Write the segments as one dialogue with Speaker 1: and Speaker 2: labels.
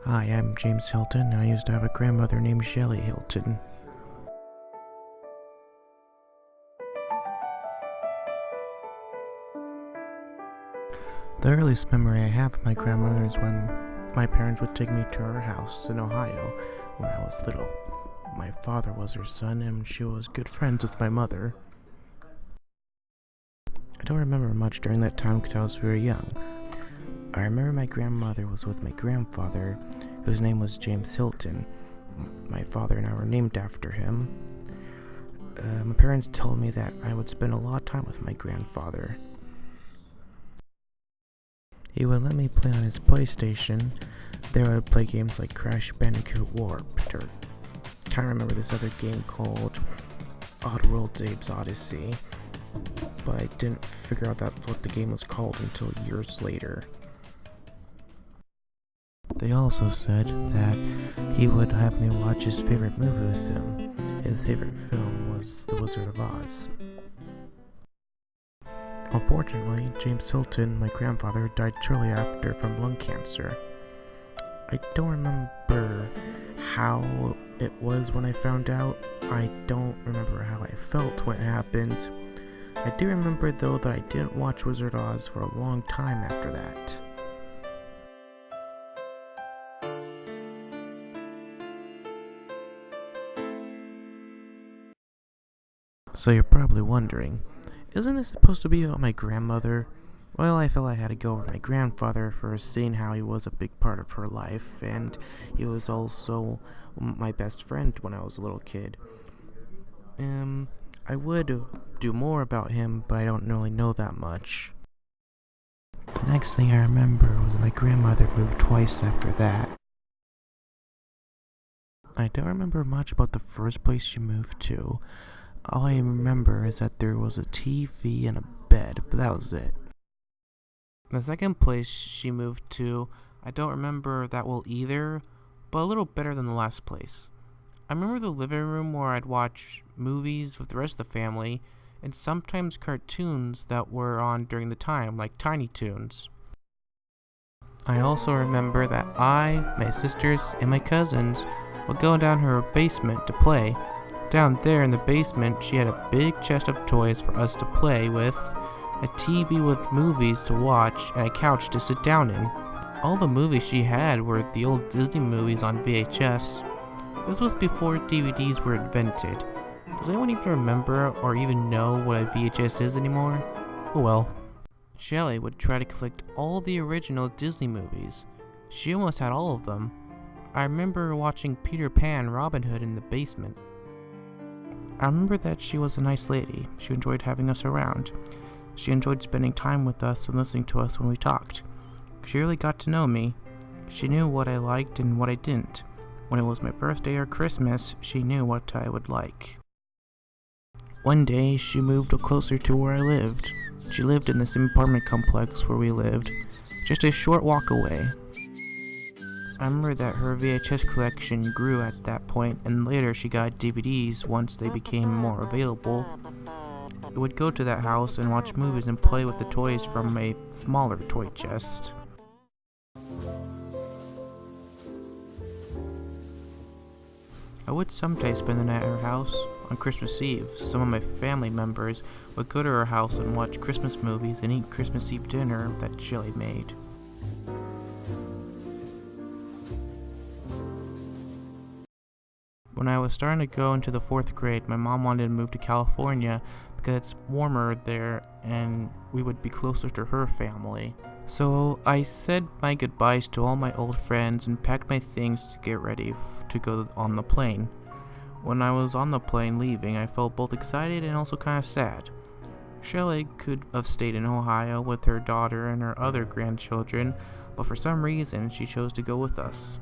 Speaker 1: Hi, I'm James Hilton, and I used to have a grandmother named Shelley Hilton. The earliest memory I have of my grandmother is when my parents would take me to her house in Ohio when I was little. My father was her son, and she was good friends with my mother. I don't remember much during that time because I was very young. I remember my grandmother was with my grandfather, whose name was James Hilton. My father and I were named after him. My parents told me that I would spend a lot of time with my grandfather. He would let me play on his PlayStation. There I would play games like Crash Bandicoot Warped, or can't remember this other game called Oddworld Abe's Odyssey, but I didn't figure out what the game was called until years later. They also said that he would have me watch his favorite movie with him. His favorite film was The Wizard of Oz. Unfortunately, James Hilton, my grandfather, died shortly after from lung cancer. I don't remember how it was when I found out. I don't remember how I felt when it happened. I do remember, though, that I didn't watch Wizard of Oz for a long time after that. So you're probably wondering, isn't this supposed to be about my grandmother? Well, I felt I had to go over my grandfather for seeing how he was a big part of her life, and he was also my best friend when I was a little kid. I would do more about him, but I don't really know that much. The next thing I remember was my grandmother moved twice after that. I don't remember much about the first place she moved to. All I remember is that there was a TV and a bed, but that was it. The second place she moved to, I don't remember that well either, but a little better than the last place. I remember the living room where I'd watch movies with the rest of the family, and sometimes cartoons that were on during the time, like Tiny Toons. I also remember that I, my sisters, and my cousins would go down her basement to play. Down there in the basement, she had a big chest of toys for us to play with, a TV with movies to watch, and a couch to sit down in. All the movies she had were the old Disney movies on VHS. This was before DVDs were invented. Does anyone even remember or even know what a VHS is anymore? Oh well. Shelley would try to collect all the original Disney movies. She almost had all of them. I remember watching Peter Pan, Robin Hood in the basement. I remember that she was a nice lady. She enjoyed having us around. She enjoyed spending time with us and listening to us when we talked. She really got to know me. She knew what I liked and what I didn't. When it was my birthday or Christmas, she knew what I would like. One day, she moved closer to where I lived. She lived in the same apartment complex where we lived, just a short walk away. I remember that her VHS collection grew at that point, and later she got DVDs once they became more available. We would go to that house and watch movies and play with the toys from a smaller toy chest. I would sometimes spend the night at her house. On Christmas Eve, some of my family members would go to her house and watch Christmas movies and eat Christmas Eve dinner that Shelley made. When I was starting to go into the 4th grade, my mom wanted to move to California because it's warmer there and we would be closer to her family. So I said my goodbyes to all my old friends and packed my things to get ready to go on the plane. When I was on the plane leaving, I felt both excited and also kind of sad. Shelley could have stayed in Ohio with her daughter and her other grandchildren, but for some reason she chose to go with us.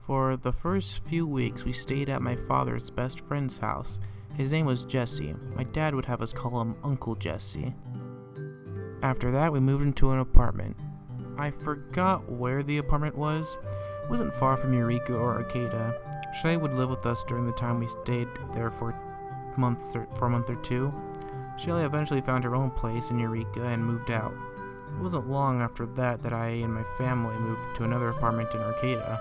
Speaker 1: For the first few weeks, we stayed at my father's best friend's house. His name was Jesse. My dad would have us call him Uncle Jesse. After that, we moved into an apartment. I forgot where the apartment was. It wasn't far from Eureka or Arcata. Shelley would live with us during the time we stayed there for a month or two. Shelley eventually found her own place in Eureka and moved out. It wasn't long after that that I and my family moved to another apartment in Arcata.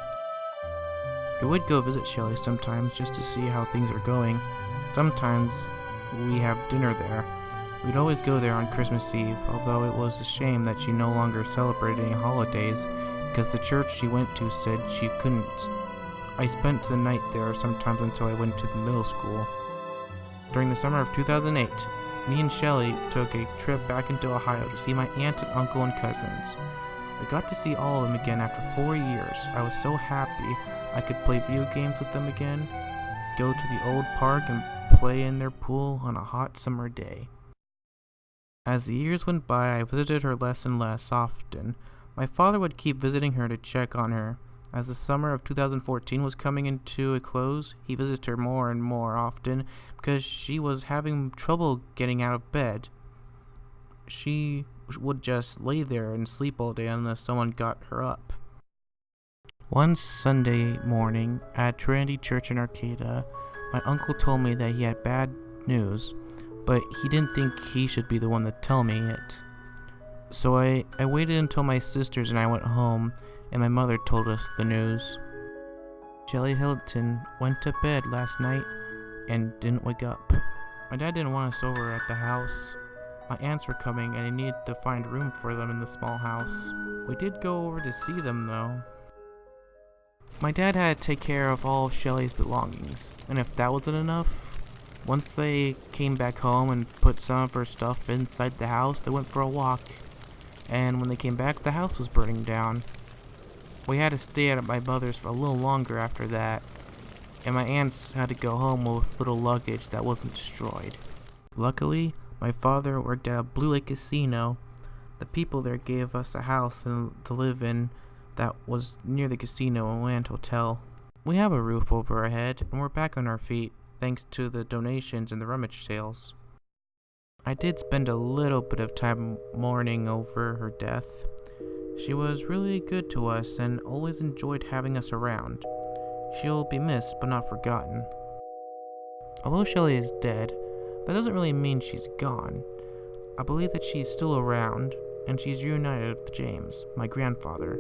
Speaker 1: We would go visit Shelley sometimes just to see how things are going. Sometimes we have dinner there. We'd always go there on Christmas Eve, although it was a shame that she no longer celebrated any holidays because the church she went to said she couldn't. I spent the night there sometimes until I went to the middle school. During the summer of 2008, me and Shelley took a trip back into Ohio to see my aunt and uncle and cousins. I got to see all of them again after 4 years. I was so happy I could play video games with them again, go to the old park and play in their pool on a hot summer day. As the years went by, I visited her less and less often. My father would keep visiting her to check on her. As the summer of 2014 was coming into a close, he visited her more and more often because she was having trouble getting out of bed. She would just lay there and sleep all day unless someone got her up. One Sunday morning at Trinity Church in Arcata, my uncle told me that he had bad news, but he didn't think he should be the one to tell me it. So I waited until my sisters and I went home, and my mother told us the news. Shelley Hilton went to bed last night and didn't wake up. My dad didn't want us over at the house. My aunts were coming and I needed to find room for them in the small house. We did go over to see them though. My dad had to take care of all of Shelley's belongings, and if that wasn't enough, once they came back home and put some of her stuff inside the house, they went for a walk, and when they came back, the house was burning down. We had to stay at my mother's for a little longer after that, and my aunts had to go home with little luggage that wasn't destroyed. Luckily, my father worked at a Blue Lake casino. The people there gave us a house to live in that was near the casino and land hotel. We have a roof over our head, and we're back on our feet, thanks to the donations and the rummage sales. I did spend a little bit of time mourning over her death. She was really good to us and always enjoyed having us around. She'll be missed but not forgotten. Although Shelley is dead, that doesn't really mean she's gone. I believe that she's still around, and she's reunited with James, my grandfather.